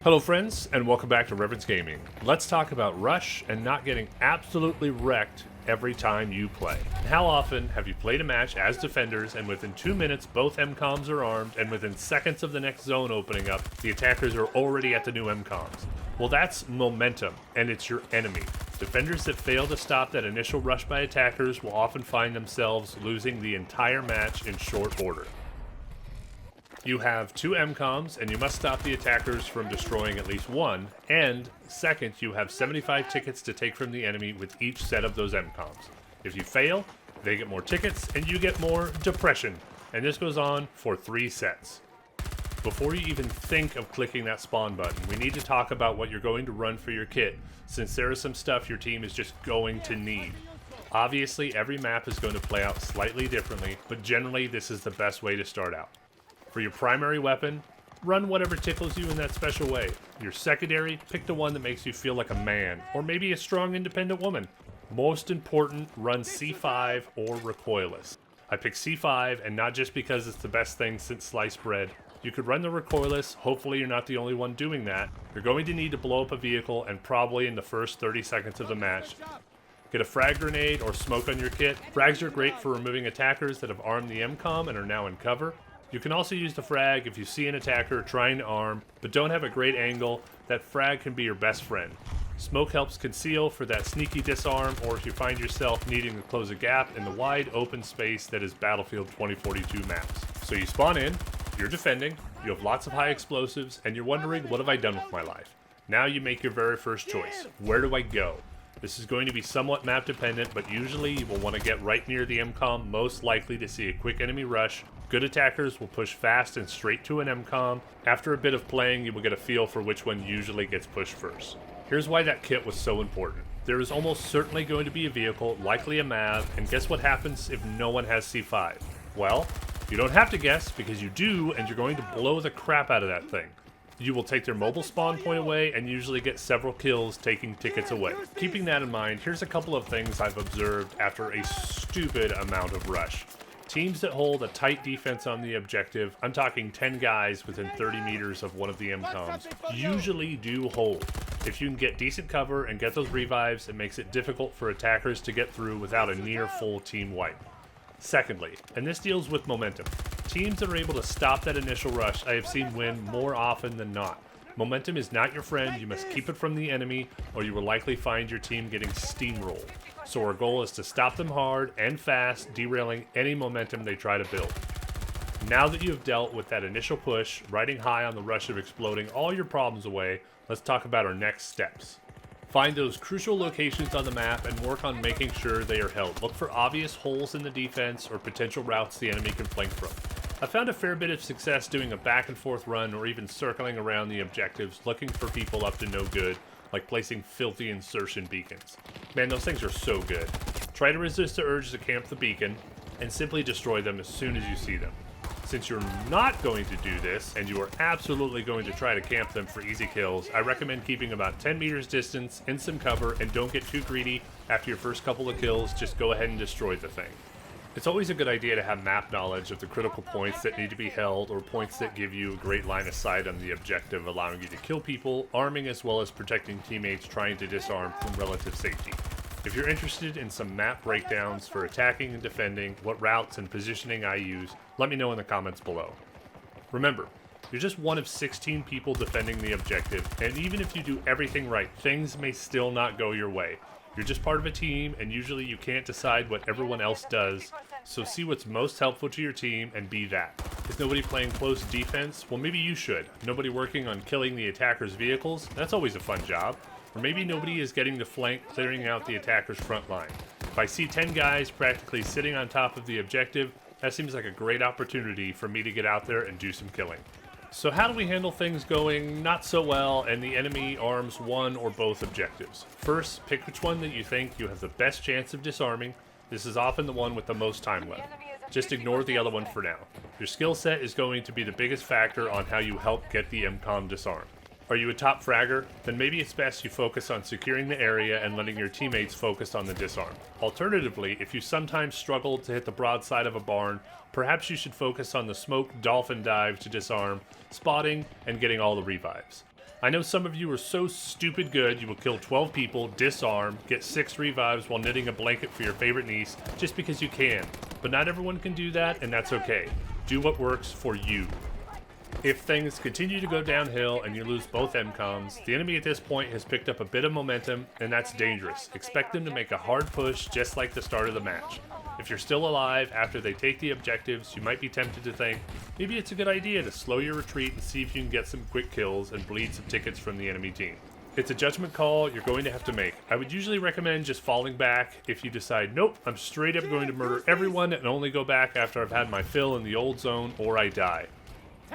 Hello friends, and welcome back to Reverence Gaming. Let's talk about rush and not getting absolutely wrecked every time you play. How often have you played a match as defenders and within 2 minutes both MCOMs are armed and within seconds of the next zone opening up, the attackers are already at the new MCOMs? Well, that's momentum, and it's your enemy. Defenders that fail to stop that initial rush by attackers will often find themselves losing the entire match in short order. You have 2 MCOMs, and you must stop the attackers from destroying at least one, and second, you have 75 tickets to take from the enemy with each set of those MCOMs. If you fail, they get more tickets, and you get more depression, and this goes on for 3 sets. Before you even think of clicking that spawn button, we need to talk about what you're going to run for your kit, since there is some stuff your team is just going to need. Obviously, every map is going to play out slightly differently, but generally this is the best way to start out. For your primary weapon, run whatever tickles you in that special way. Your secondary, pick the one that makes you feel like a man, or maybe a strong independent woman. Most important, run C5 or recoilless. I pick C5, and not just because it's the best thing since sliced bread. You could run the recoilless, hopefully you're not the only one doing that. You're going to need to blow up a vehicle, and probably in the first 30 seconds of the match. Get a frag grenade or smoke on your kit. Frags are great for removing attackers that have armed the MCOM and are now in cover. You can also use the frag if you see an attacker trying to arm, but don't have a great angle. That frag can be your best friend. Smoke helps conceal for that sneaky disarm, or if you find yourself needing to close a gap in the wide open space that is Battlefield 2042 maps. So you spawn in, you're defending, you have lots of high explosives, and you're wondering, what have I done with my life? Now you make your very first choice. Where do I go? This is going to be somewhat map dependent, but usually you will want to get right near the MCOM, most likely to see a quick enemy rush. Good attackers will push fast and straight to an MCOM. After a bit of playing, you will get a feel for which one usually gets pushed first. Here's why that kit was so important. There is almost certainly going to be a vehicle, likely a MAV, and guess what happens if no one has C5? Well, you don't have to guess, because you do, and you're going to blow the crap out of that thing. You will take their mobile spawn point away and usually get several kills taking tickets away. Keeping that in mind, here's a couple of things I've observed after a stupid amount of rush. Teams that hold a tight defense on the objective, I'm talking 10 guys within 30 meters of one of the MCOMs, usually do hold. If you can get decent cover and get those revives, it makes it difficult for attackers to get through without a near full team wipe. Secondly, and this deals with momentum, teams that are able to stop that initial rush I have seen win more often than not. Momentum is not your friend, you must keep it from the enemy, or you will likely find your team getting steamrolled. So our goal is to stop them hard and fast, derailing any momentum they try to build. Now that you have dealt with that initial push, riding high on the rush of exploding all your problems away, let's talk about our next steps. Find those crucial locations on the map and work on making sure they are held. Look for obvious holes in the defense or potential routes the enemy can flank from. I found a fair bit of success doing a back and forth run or even circling around the objectives looking for people up to no good, like placing filthy insertion beacons. Man, those things are so good. Try to resist the urge to camp the beacon and simply destroy them as soon as you see them. Since you're not going to do this, and you are absolutely going to try to camp them for easy kills, I recommend keeping about 10 meters distance in some cover and don't get too greedy. After your first couple of kills, just go ahead and destroy the thing. It's always a good idea to have map knowledge of the critical points that need to be held or points that give you a great line of sight on the objective, allowing you to kill people, arming as well as protecting teammates trying to disarm from relative safety. If you're interested in some map breakdowns for attacking and defending, what routes and positioning I use, let me know in the comments below. Remember, you're just one of 16 people defending the objective, and even if you do everything right, things may still not go your way. You're just part of a team, and usually you can't decide what everyone else does, so see what's most helpful to your team and be that. Is nobody playing close defense? Well, maybe you should. Nobody working on killing the attackers' vehicles? That's always a fun job. Or maybe nobody is getting the flank clearing out the attacker's front line. If I see 10 guys practically sitting on top of the objective, that seems like a great opportunity for me to get out there and do some killing. So how do we handle things going not so well and the enemy arms one or both objectives? First, pick which one that you think you have the best chance of disarming. This is often the one with the most time left. Just ignore the other one for now. Your skill set is going to be the biggest factor on how you help get the MCOM disarmed. Are you a top fragger? Then maybe it's best you focus on securing the area and letting your teammates focus on the disarm. Alternatively, if you sometimes struggle to hit the broadside of a barn, perhaps you should focus on the smoke dolphin dive to disarm, spotting, and getting all the revives. I know some of you are so stupid good you will kill 12 people, disarm, get 6 revives while knitting a blanket for your favorite niece just because you can. But not everyone can do that, and that's okay. Do what works for you. If things continue to go downhill and you lose both MCOMs, the enemy at this point has picked up a bit of momentum, and that's dangerous. Expect them to make a hard push just like the start of the match. If you're still alive after they take the objectives, you might be tempted to think, maybe it's a good idea to slow your retreat and see if you can get some quick kills and bleed some tickets from the enemy team. It's a judgment call you're going to have to make. I would usually recommend just falling back if you decide, nope, I'm straight up going to murder everyone and only go back after I've had my fill in the old zone or I die.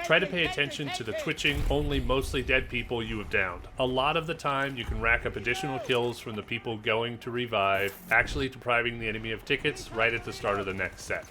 Try to pay attention to the twitching, only mostly dead people you have downed. A lot of the time, you can rack up additional kills from the people going to revive, actually depriving the enemy of tickets right at the start of the next set.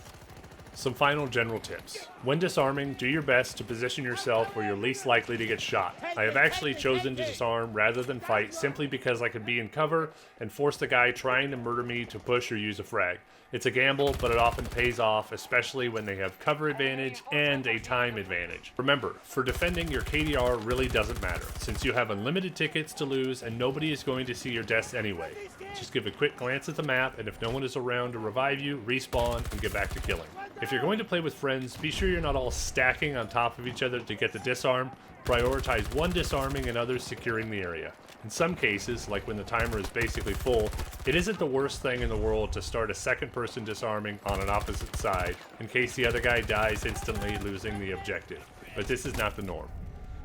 Some final general tips. When disarming, do your best to position yourself where you're least likely to get shot. I have actually chosen to disarm rather than fight simply because I could be in cover and force the guy trying to murder me to push or use a frag. It's a gamble, but it often pays off, especially when they have cover advantage and a time advantage. Remember, for defending, your KDR really doesn't matter, since you have unlimited tickets to lose and nobody is going to see your deaths anyway. Just give a quick glance at the map, and if no one is around to revive you, respawn and get back to killing. If you're going to play with friends, be sure you're not all stacking on top of each other to get the disarm. Prioritize one disarming and others securing the area. In some cases, like when the timer is basically full, it isn't the worst thing in the world to start a second person disarming on an opposite side in case the other guy dies instantly, losing the objective. But this is not the norm.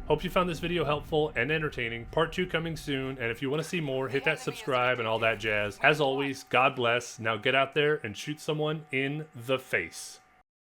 Hope you found this video helpful and entertaining. Part 2 coming soon, and if you want to see more, hit that subscribe and all that jazz. As always, God bless. Now get out there and shoot someone in the face.